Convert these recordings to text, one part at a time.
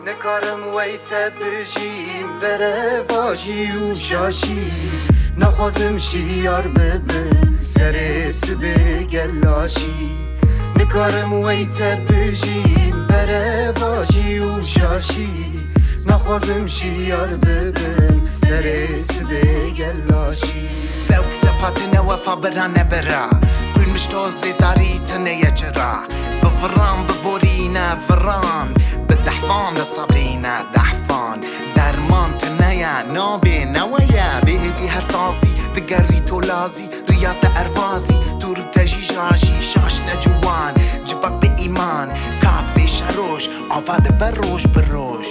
نکارم ویت بجیم بره واجی و شاشی نخوازم شیار ببه سر سبه گلاشی نکارم ویت بجیم بره واجی و شاشی نخوازم شیار ببه سر سبه گلاشی زوك صفاتنا وفا برا نبرا كل مشتوز لي داريتنا يا جرا بفران ببورينا فران بالدحفان بصابرينا دحفان درمان تنايا نوبي نويا بيه في هرطاسي بقري تولازي رياضة أروازي دور تجي جاجي شاش نجوان جبك بإيمان كعب بشروش عفاد بروش بروش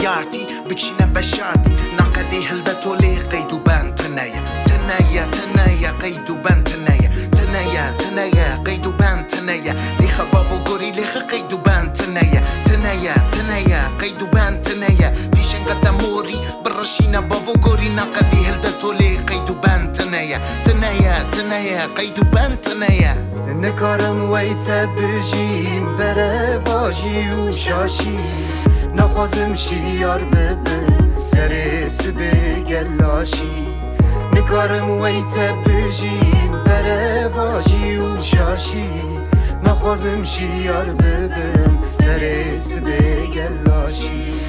يارتي بكشينا بشارتي ناقدي هلدتو لي قيدو بان تنايا تنايا تنايا قيدو بان تنايا تنايا تنايا قيدو بان تنايا لي خبافو قوري لي قيدو بان تنايا تنايا تنايا قيدو بان تنايا في شنقة موري برشينا بافو قوري ناقدي هلدتو لي قيدو بان تنايا تنايا تنايا قيدو بان تنايا نکارم ویت بجیم بره واجی و شاشی نخوازم شیار ببه سر سبه گلاشی نکارم ویت بجیم بره واجی و شاشی نخوازم شیار ببه سر سبه گلاشی